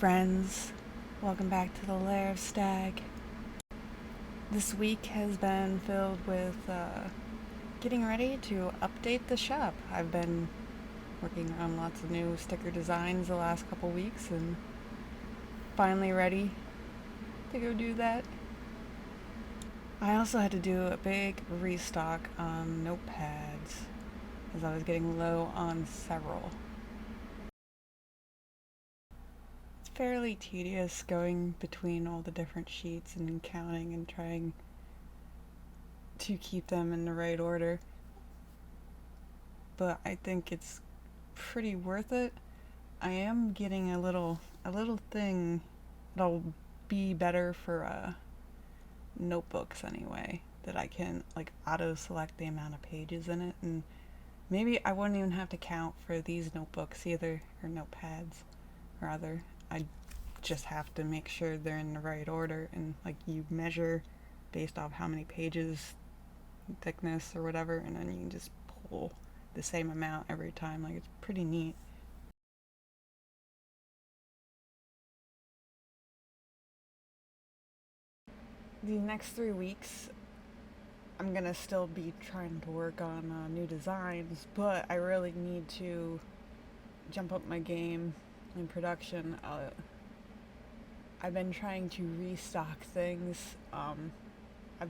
friends, welcome back to the Lair of Stag. This week has been filled with getting ready to update the shop. I've been working on lots of new sticker designs the last couple weeks and finally ready to go do that. I also had to do a big restock on notepads as I was getting low on several. Fairly tedious going between all the different sheets and counting and trying to keep them in the right order, but I think it's pretty worth it. I am getting a little thing that'll be better for notebooks anyway, that I can like auto select the amount of pages in it, and maybe I wouldn't even have to count for these notebooks either, or notepads rather. I just have to make sure they're in the right order, and like you measure based off how many pages, thickness or whatever, and then you can just pull the same amount every time. Like, it's pretty neat. These next 3 weeks I'm gonna still be trying to work on new designs, but I really need to jump up my game in production. I've been trying to restock things. For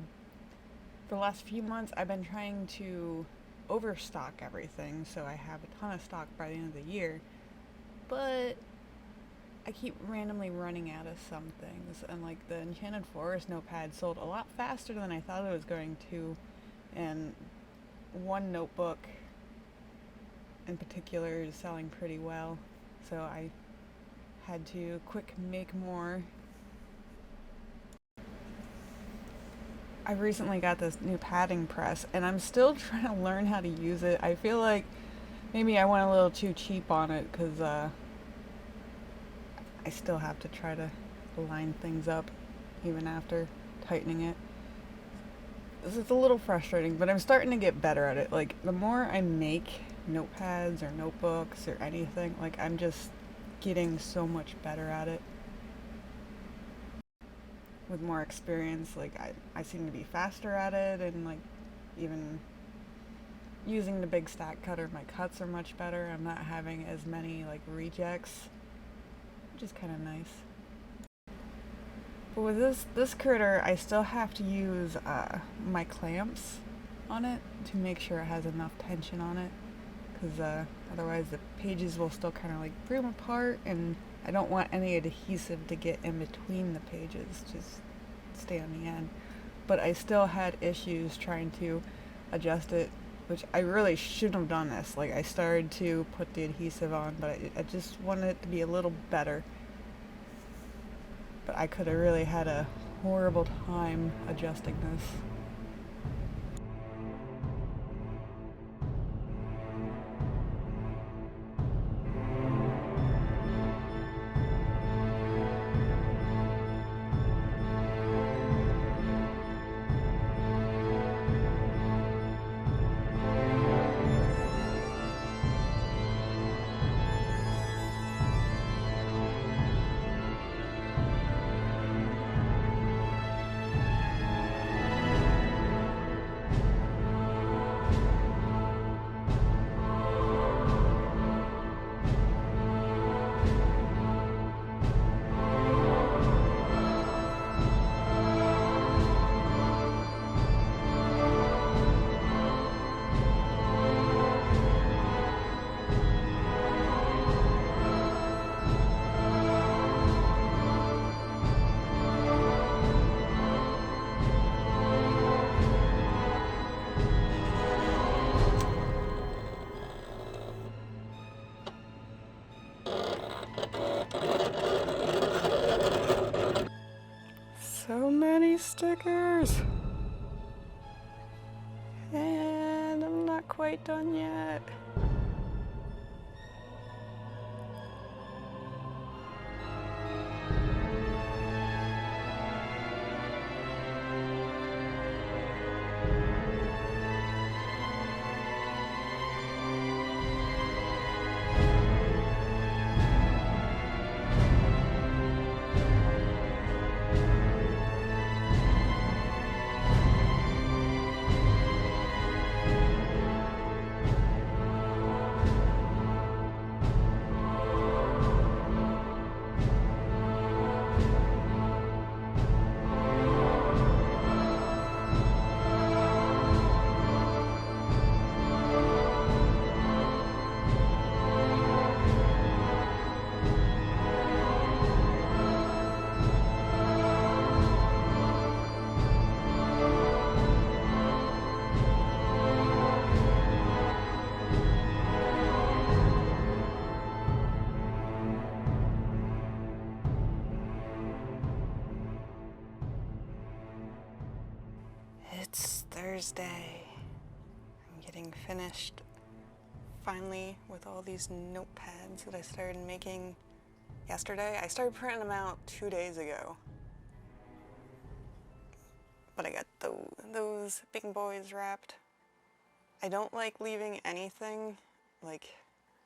the last few months I've been trying to overstock everything so I have a ton of stock by the end of the year, but I keep randomly running out of some things, and like the Enchanted Forest notepad sold a lot faster than I thought it was going to, and one notebook in particular is selling pretty well, so I had to quick make more. I recently got this new padding press and I'm still trying to learn how to use it. I feel like maybe I went a little too cheap on it because I still have to try to line things up even after tightening it. This is a little frustrating, but I'm starting to get better at it. Like, the more I make notepads or notebooks or anything, like, I'm just getting so much better at it. With more experience, like, I seem to be faster at it, and like even using the big stack cutter, my cuts are much better. I'm not having as many like rejects, which is kind of nice. But with this critter, I still have to use my clamps on it to make sure it has enough tension on it, because otherwise the pages will still kind of like broom apart, and I don't want any adhesive to get in between the pages, just stay on the end. But I still had issues trying to adjust it, which I really shouldn't have done this. Like, I started to put the adhesive on, but I just wanted it to be a little better. But I could have really had a horrible time adjusting this. So many stickers! And I'm not quite done yet. Thursday. I'm getting finished finally with all these notepads that I started making yesterday. I started printing them out 2 days ago. But I got those big boys wrapped. I don't like leaving anything like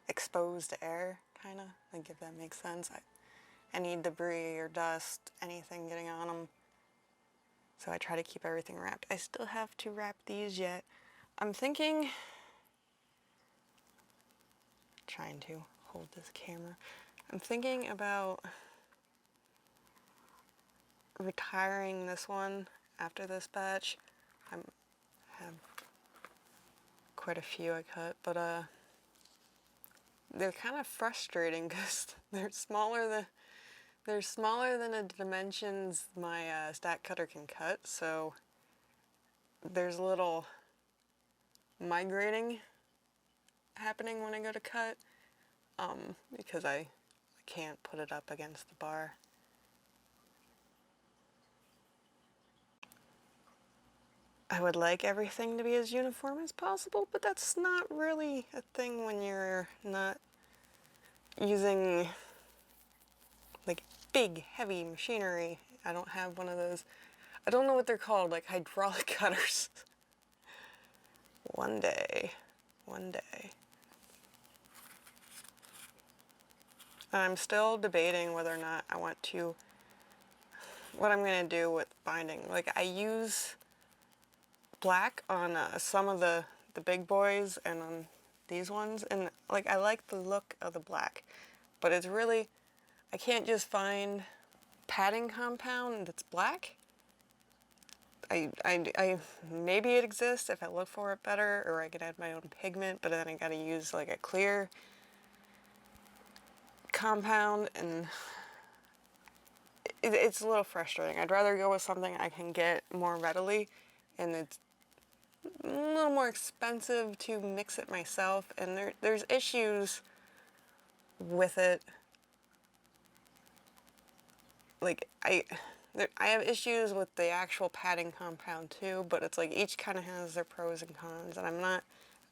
exposed to air, kind of, like if that makes sense. Any debris or dust, anything getting on them. So I try to keep everything wrapped. I still have to wrap these yet. I'm thinking, trying to hold this camera. I'm thinking about retiring this one after this batch. I have quite a few I cut, but they're kind of frustrating because they're smaller than the dimensions my stack cutter can cut, so there's a little migrating happening when I go to cut, because I can't put it up against the bar. I would like everything to be as uniform as possible, but that's not really a thing when you're not using like big, heavy machinery. I don't have one of those. I don't know what they're called, like hydraulic cutters. One day. I'm still debating whether or not I want to, what I'm gonna do with binding. Like, I use black on some of the big boys and on these ones, and like, I like the look of the black, but it's really, I can't just find padding compound that's black. I maybe it exists if I look for it better, or I could add my own pigment, but then I gotta use like a clear compound, and it's a little frustrating. I'd rather go with something I can get more readily, and it's a little more expensive to mix it myself, and there's issues with it. Like, I have issues with the actual padding compound too, but it's like each kind of has their pros and cons, and I'm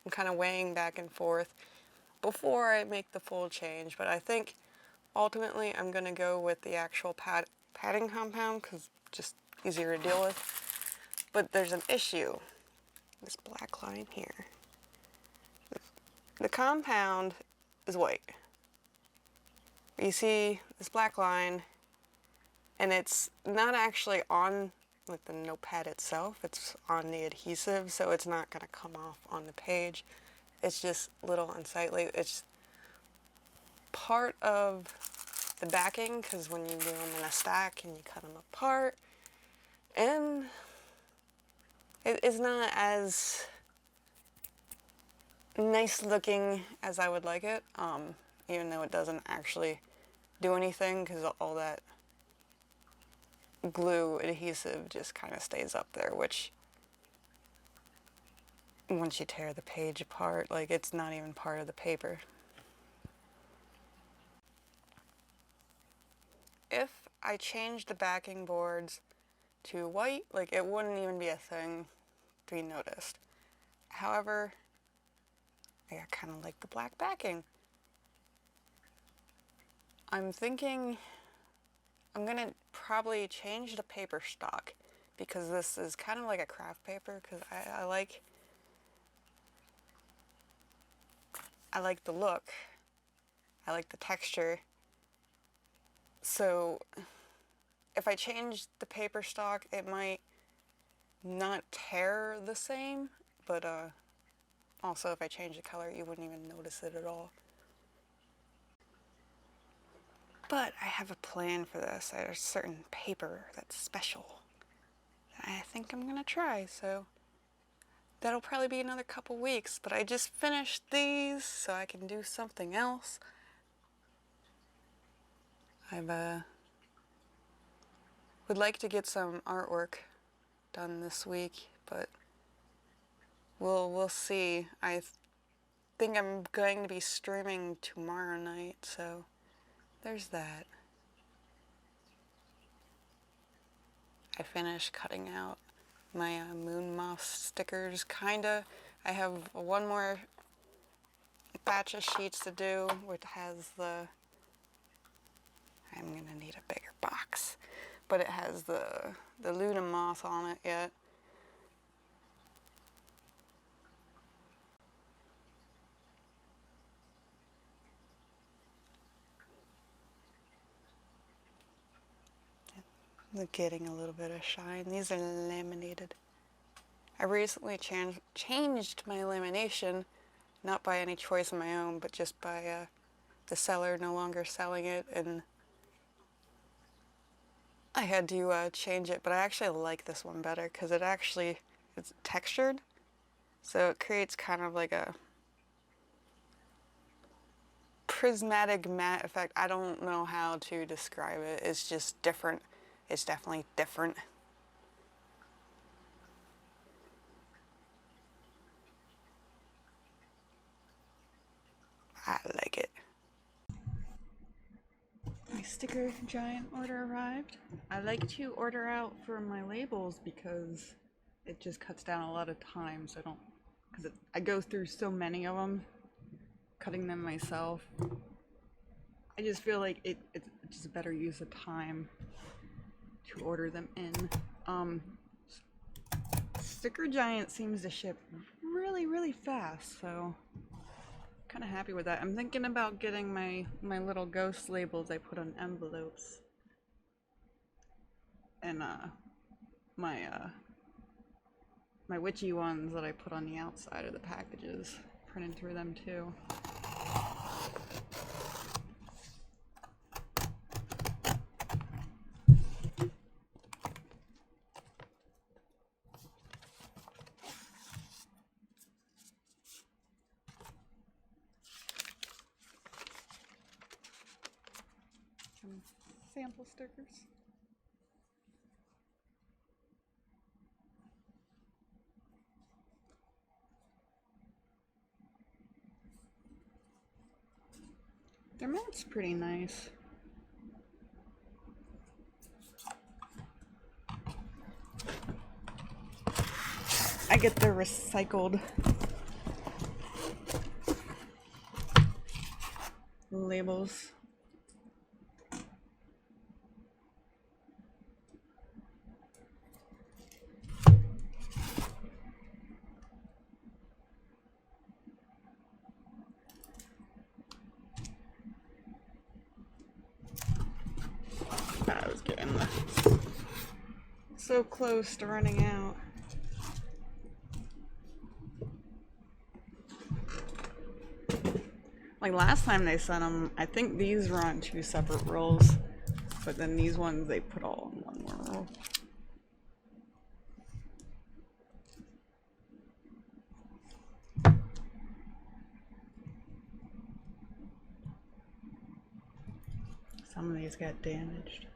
kind of weighing back and forth before I make the full change. But I think ultimately I'm going to go with the actual padding compound because it's just easier to deal with. But there's an issue. This black line here. The compound is white. You see this black line, and it's not actually on like the notepad itself, it's on the adhesive, so it's not going to come off on the page. It's just a little unsightly. It's part of the backing, because when you do them in a stack and you cut them apart, and it's not as nice looking as I would like it, even though it doesn't actually do anything, because all that glue adhesive just kind of stays up there, which once you tear the page apart, like, it's not even part of the paper. If I changed the backing boards to white, like, it wouldn't even be a thing to be noticed. However, I kind of like the black backing. I'm thinking I'm gonna probably change the paper stock, because this is kind of like a craft paper, because I like the look, I like the texture. So if I change the paper stock, it might not tear the same, but also if I change the color, you wouldn't even notice it at all. But I have a plan for this. There's a certain paper that's special that I think I'm gonna try, so that'll probably be another couple weeks, but I just finished these so I can do something else. I would like to get some artwork done this week, but we'll see. I think I'm going to be streaming tomorrow night, so there's that. I finished cutting out my moon moth stickers, kinda. I have one more batch of sheets to do, which has the, I'm gonna need a bigger box, but it has the Luna moth on it yet. They're getting a little bit of shine. These are laminated. I recently changed my lamination, not by any choice of my own, but just by the seller no longer selling it, and I had to change it, but I actually like this one better because it's textured, so it creates kind of like a prismatic matte effect. I don't know how to describe it. It's just different. It's definitely different. I like it. My sticker giant order arrived. I like to order out for my labels because it just cuts down a lot of time, so I go through so many of them, cutting them myself. I just feel like it's just a better use of time to order them in. Sticker Giant seems to ship really, really fast, so kind of happy with that. I'm thinking about getting my little ghost labels I put on envelopes, and my witchy ones that I put on the outside of the packages, printed through them too. Some sample stickers. Their mat's pretty nice. I get the recycled labels. I was getting so close to running out. Like last time they sent them, I think these were on 2 separate rolls, but then these ones they put all in one more roll. Some of these got damaged.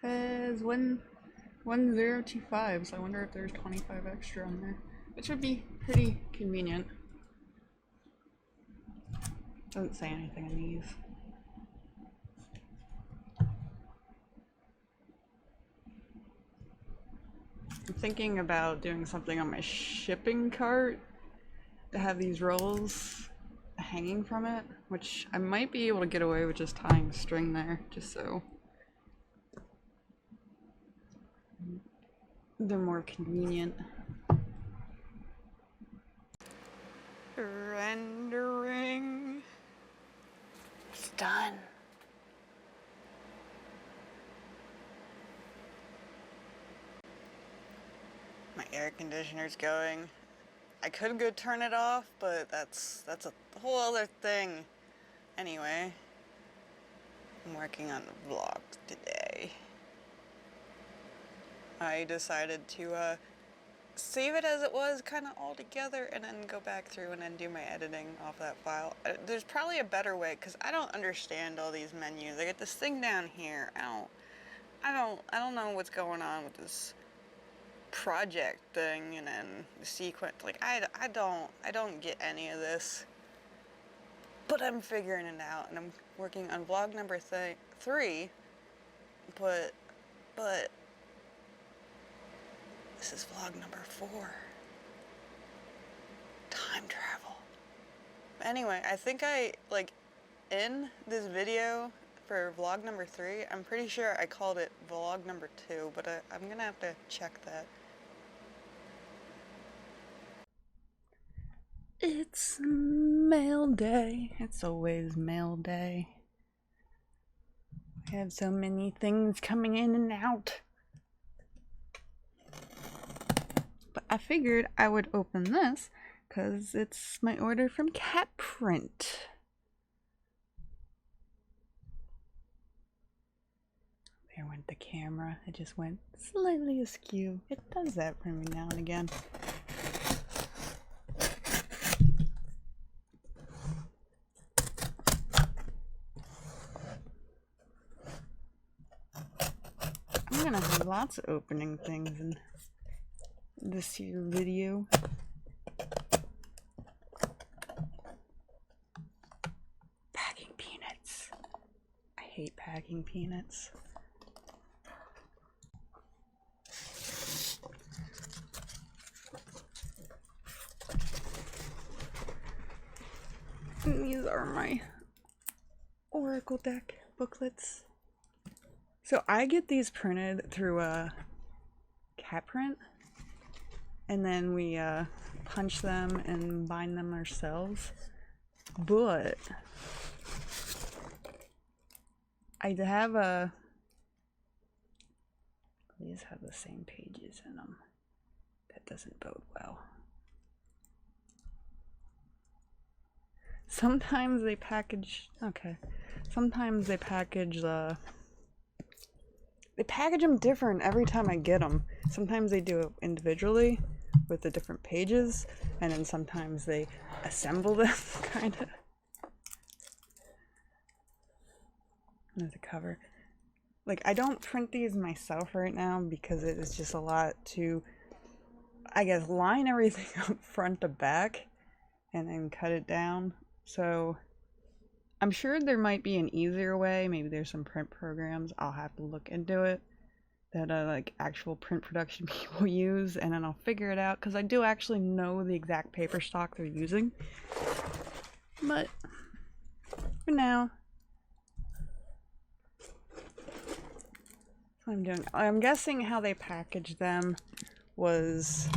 Says 1025, so I wonder if there's 25 extra on there, which would be pretty convenient. Doesn't say anything on these. I'm thinking about doing something on my shipping cart to have these rolls hanging from it, which I might be able to get away with just tying string there, just so they're more convenient. Rendering. It's done. My air conditioner's going. I could go turn it off, but that's a whole other thing. Anyway, I'm working on the vlog today. I decided to save it as it was kind of all together and then go back through and then do my editing off that file. There's probably a better way because I don't understand all these menus. I got this thing down here. I don't know what's going on with this project thing and then the sequence. Like I don't get any of this, but I'm figuring it out, and I'm working on vlog number 3, but this is vlog number 4. Time travel. Anyway, I think in this video for vlog number 3, I'm pretty sure I called it vlog number 2, but I'm gonna have to check that. It's mail day. It's always mail day. I have so many things coming in and out. But I figured I would open this because it's my order from Cat Print. There went the camera. It just went slightly askew. It does that for me now and again. I'm gonna have lots of opening things in this here video. Packing peanuts. I hate packing peanuts. And these are my Oracle deck booklets. So I get these printed through a Cat Print, and then we punch them and bind them ourselves. But I have these have the same pages in them. That doesn't bode well. Sometimes they package, sometimes they package they package them different every time I get them. Sometimes they do it individually with the different pages, and then sometimes they assemble them, kind of. There's a cover. Like, I don't print these myself right now because it is just a lot to, I guess, line everything up front to back and then cut it down. So I'm sure there might be an easier way. Maybe there's some print programs. I'll have to look into it that like actual print production people use, and then I'll figure it out, because I do actually know the exact paper stock they're using. But for now, that's what I'm doing. I'm guessing how they packaged them was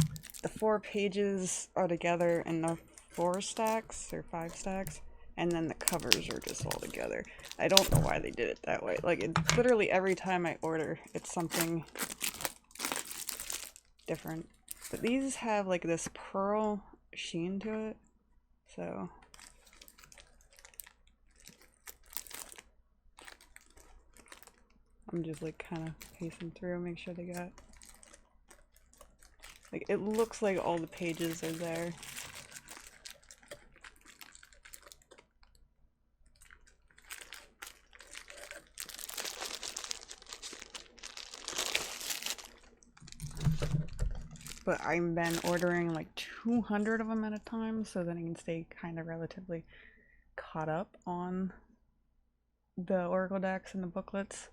the 4 pages are together in the 4 stacks or 5 stacks, and then the covers are just all together. I don't know why they did it that way. Like, it's literally every time I order, it's something different. But these have like this pearl sheen to it, so I'm just like kind of pacing through, make sure they got, like, it looks like all the pages are there. But I've been ordering like 200 of them at a time, so that I can stay kind of relatively caught up on the Oracle decks and the booklets.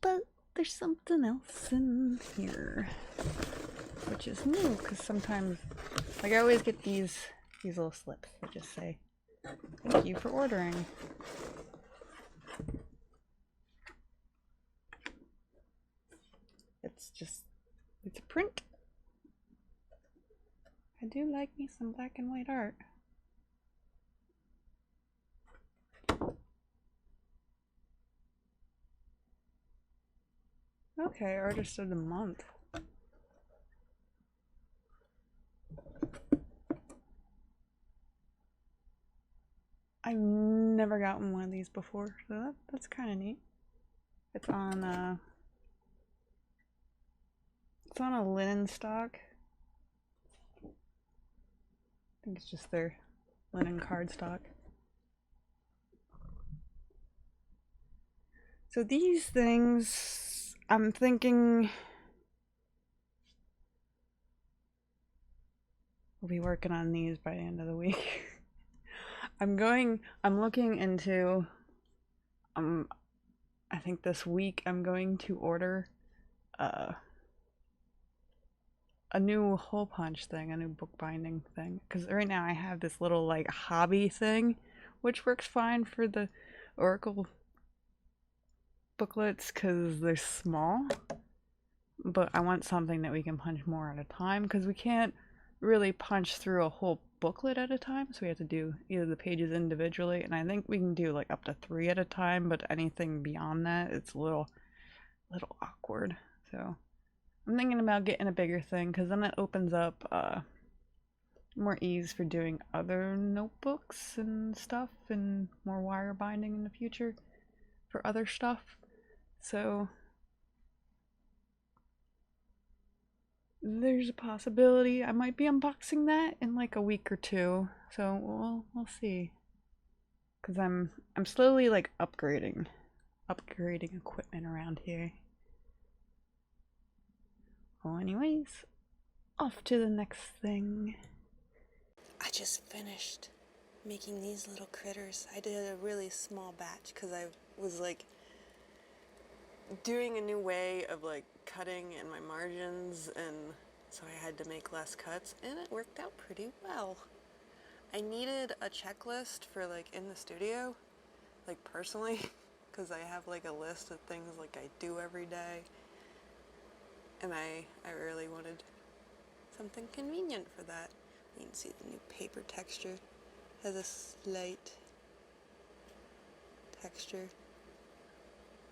But there's something else in here, which is new, because sometimes, like, I always get these little slips that just say, "Thank you for ordering." It's a print. I do like me some black and white art. Okay, Artist of the Month. I've never gotten one of these before, so that's kind of neat. It's on a linen stock. I think it's just their linen cardstock. So these things, I'm thinking we'll be working on these by the end of the week. I'm looking into, I think this week I'm going to order a new hole punch thing, a new bookbinding thing. Because right now I have this little like hobby thing, which works fine for the Oracle booklets because they're small. But I want something that we can punch more at a time because we can't really punch through a whole booklet at a time. So we have to do either the pages individually, and I think we can do like up to 3 at a time, but anything beyond that, it's a little awkward. So I'm thinking about getting a bigger thing because then it opens up more ease for doing other notebooks and stuff and more wire binding in the future for other stuff. So there's a possibility I might be unboxing that in like a week or two. So we'll see. Cause I'm slowly like upgrading equipment around here. Well, anyways, off to the next thing. I just finished making these little critters. I did a really small batch because I was like doing a new way of like cutting in my margins, and so I had to make less cuts, and it worked out pretty well. I needed a checklist for like in the studio, like personally, because I have like a list of things like I do every day, and I really wanted something convenient for that. You can see the new paper texture has a slight texture.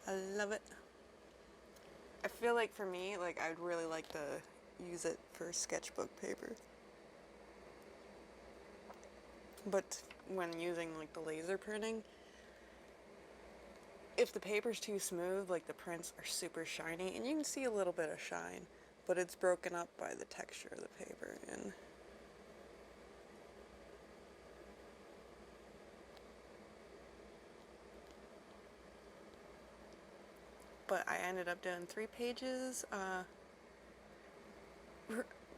I love it. I feel like for me, like I'd really like to use it for sketchbook paper. But when using like the laser printing, if the paper's too smooth, like the prints are super shiny, and you can see a little bit of shine, but it's broken up by the texture of the paper. And but I ended up doing 3 pages.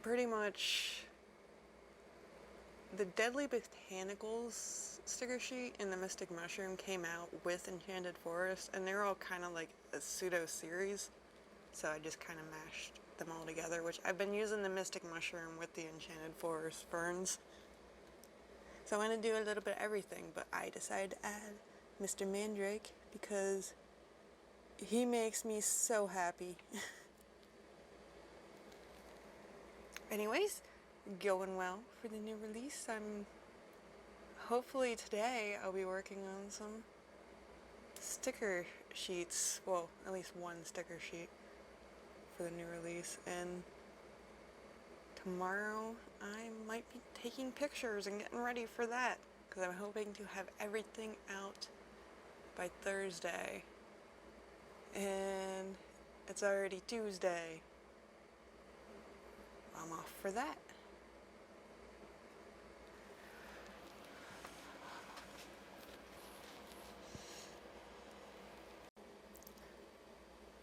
Pretty much the Deadly Botanicals sticker sheet and the Mystic Mushroom came out with Enchanted Forest, and they're all kind of like a pseudo series, so I just kind of mashed them all together, which I've been using the Mystic Mushroom with the Enchanted Forest ferns. So I'm going to do a little bit of everything, but I decided to add Mr. Mandrake because he makes me so happy. Anyways, going well for the new release. Hopefully today I'll be working on some sticker sheets. Well, at least one sticker sheet for the new release. And tomorrow I might be taking pictures and getting ready for that, because I'm hoping to have everything out by Thursday. And it's already Tuesday. I'm off for that.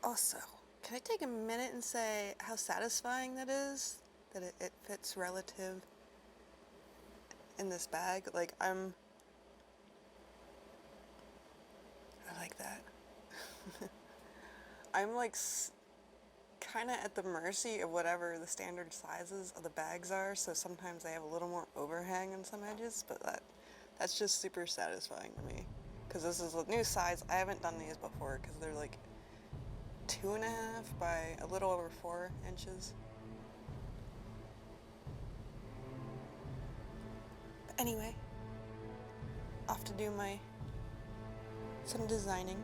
Also, can I take a minute and say how satisfying that is? That it fits relative in this bag? Like, I like that. I'm like kind of at the mercy of whatever the standard sizes of the bags are, so sometimes they have a little more overhang on some edges, but that's just super satisfying to me, because this is a new size. I haven't done these before because they're like 2.5 by a little over 4 inches. But anyway, off to do some designing.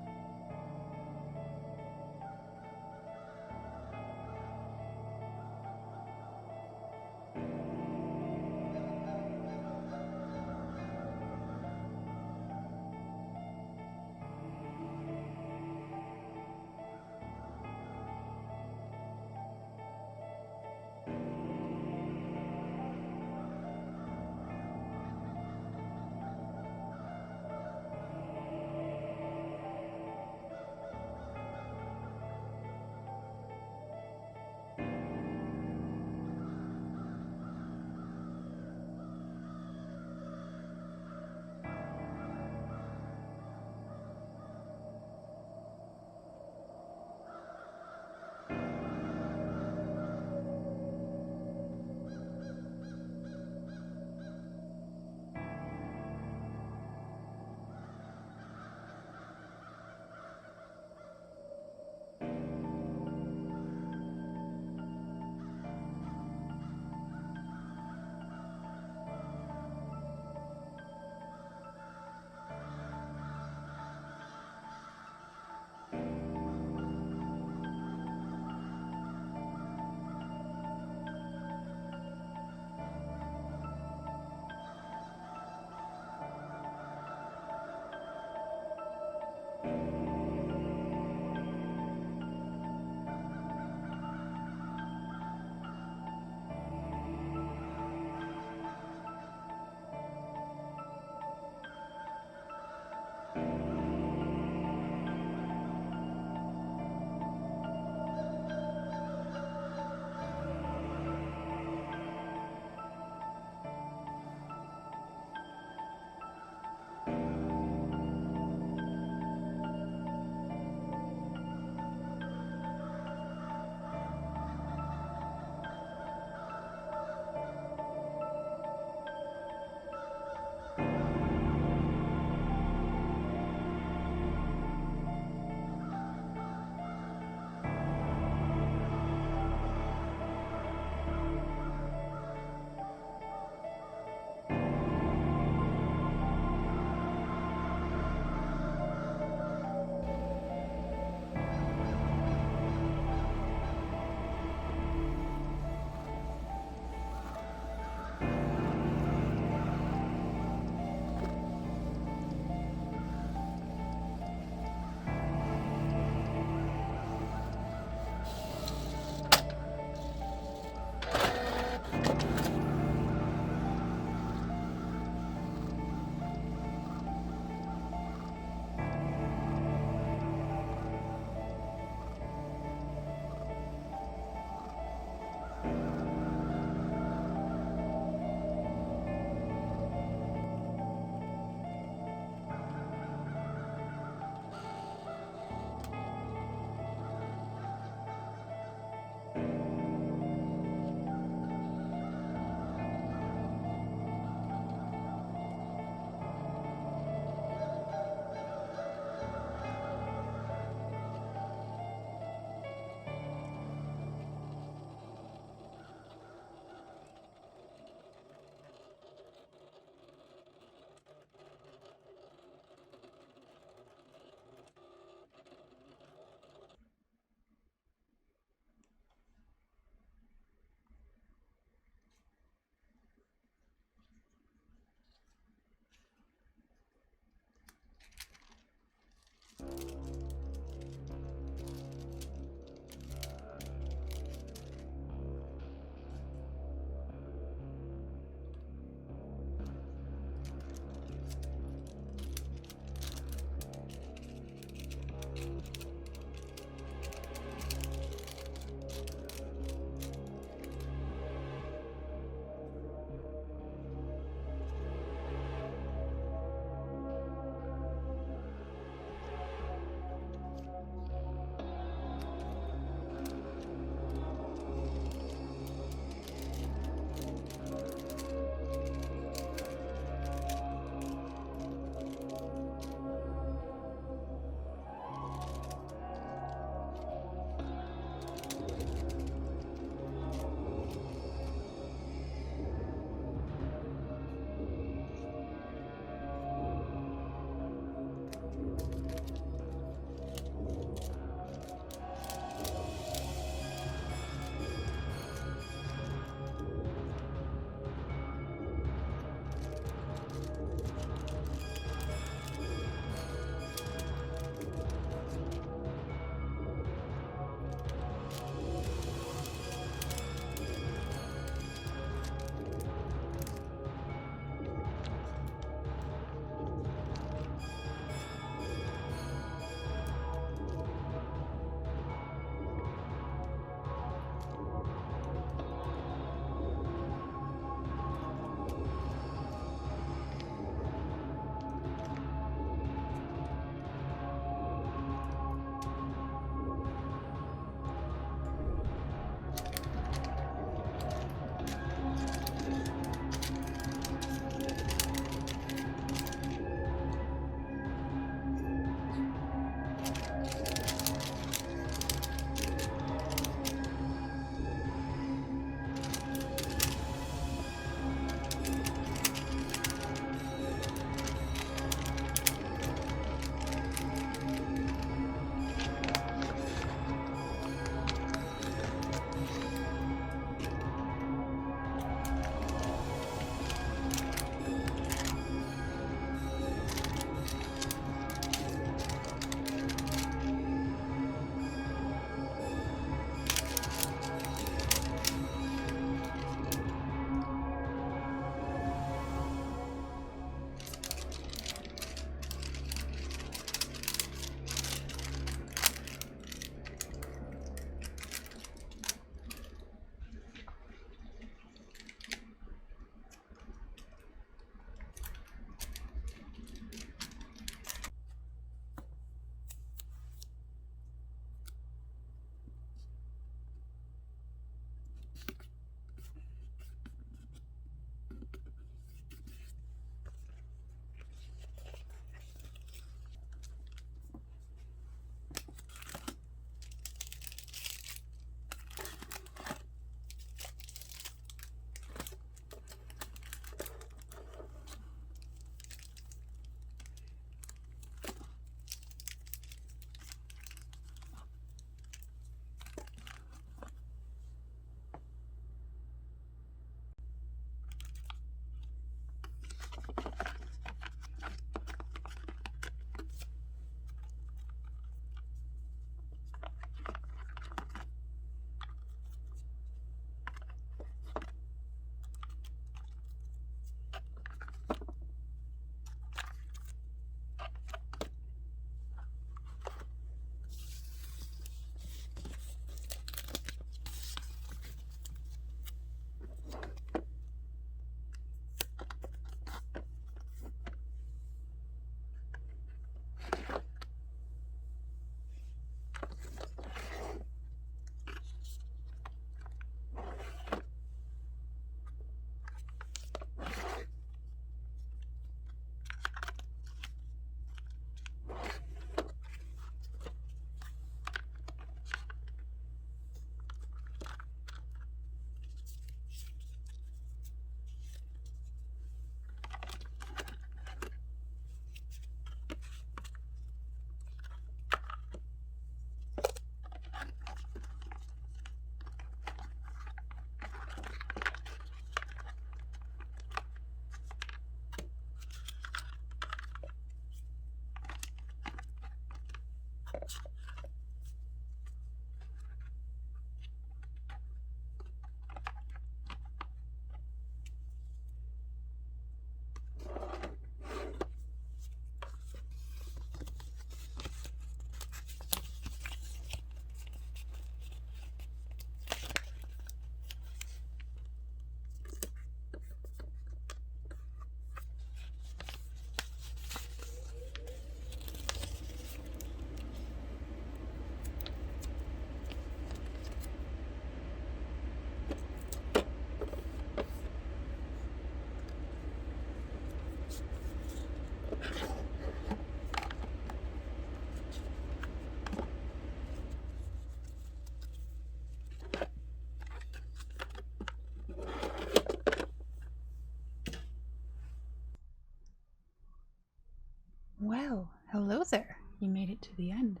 you made it to the end.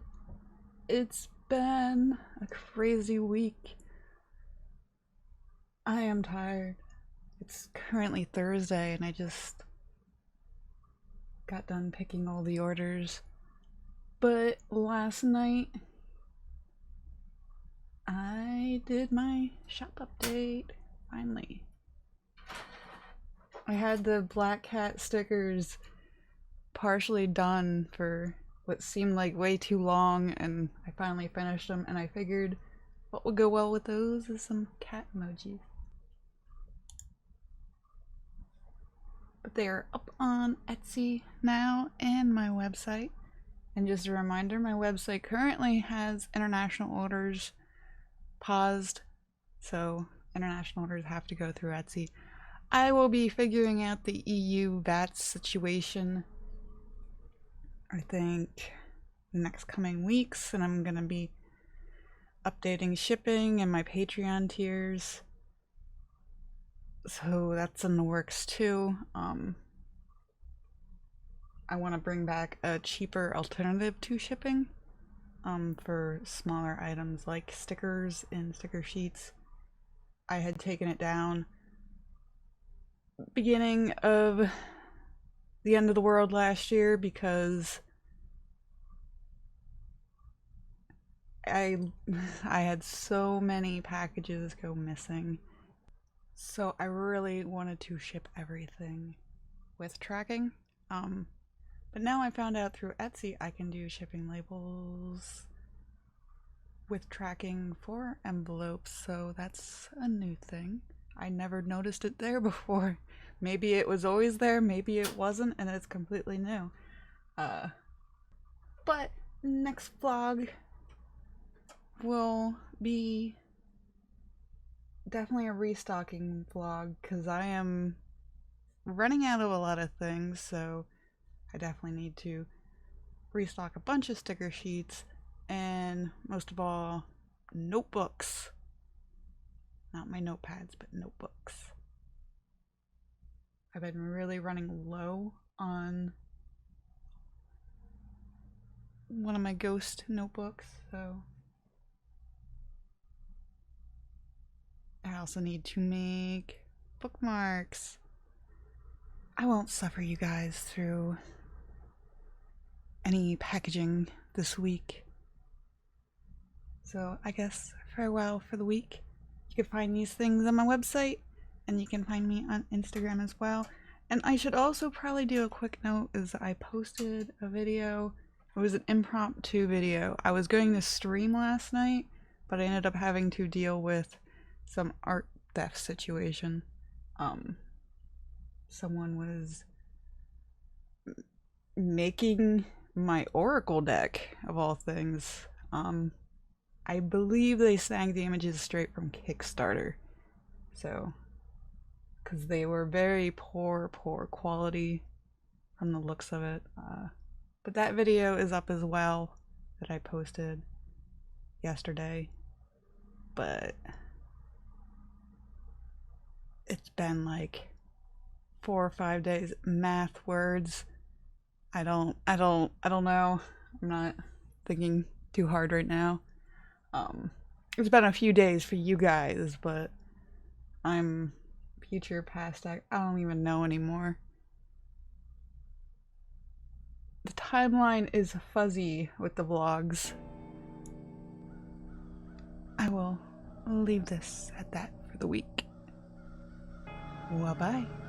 It's been a crazy week. I am tired. It's currently Thursday and I just got done picking all the orders. But last night I did my shop update, finally. I had the Black Cat stickers partially done for what seemed like way too long, and I finally finished them, and I figured what would go well with those is some cat emojis. But they are up on Etsy now and my website. And just a reminder, my website currently has international orders paused, so international orders have to go through Etsy. I will be figuring out the EU VAT situation, I think, the next coming weeks, and I'm gonna be updating shipping and my Patreon tiers. So that's in the works too. I want to bring back a cheaper alternative to shipping for smaller items like stickers and sticker sheets. I had taken it down beginning of the end of the world last year because I had so many packages go missing. So I really wanted to ship everything with tracking. But now I found out through Etsy I can do shipping labels with tracking for envelopes, so that's a new thing. I never noticed it there before. Maybe it was always there, maybe it wasn't, and it's completely new. But next vlog will be definitely a restocking vlog, because I am running out of a lot of things, so I definitely need to restock a bunch of sticker sheets, and most of all, notebooks. Not my notepads, but notebooks. I've been really running low on one of my ghost notebooks, so I also need to make bookmarks. I won't suffer you guys through any packaging this week. So I guess farewell for the week. You can find these things on my website, and you can find me on Instagram as well. And I should also probably do a quick note is I posted a video. It was an impromptu video. I was going to stream last night, but I ended up having to deal with some art theft situation. Someone was making my Oracle deck, of all things. I believe they sang the images straight from Kickstarter. So, because they were very poor quality from the looks of it. But that video is up as well that I posted yesterday. But it's been like 4 or 5 days. Math words. I don't know. I'm not thinking too hard right now. It's been a few days for you guys, but I'm future, past, I don't even know anymore. The timeline is fuzzy with the vlogs. I will leave this at that for the week. Bye-bye.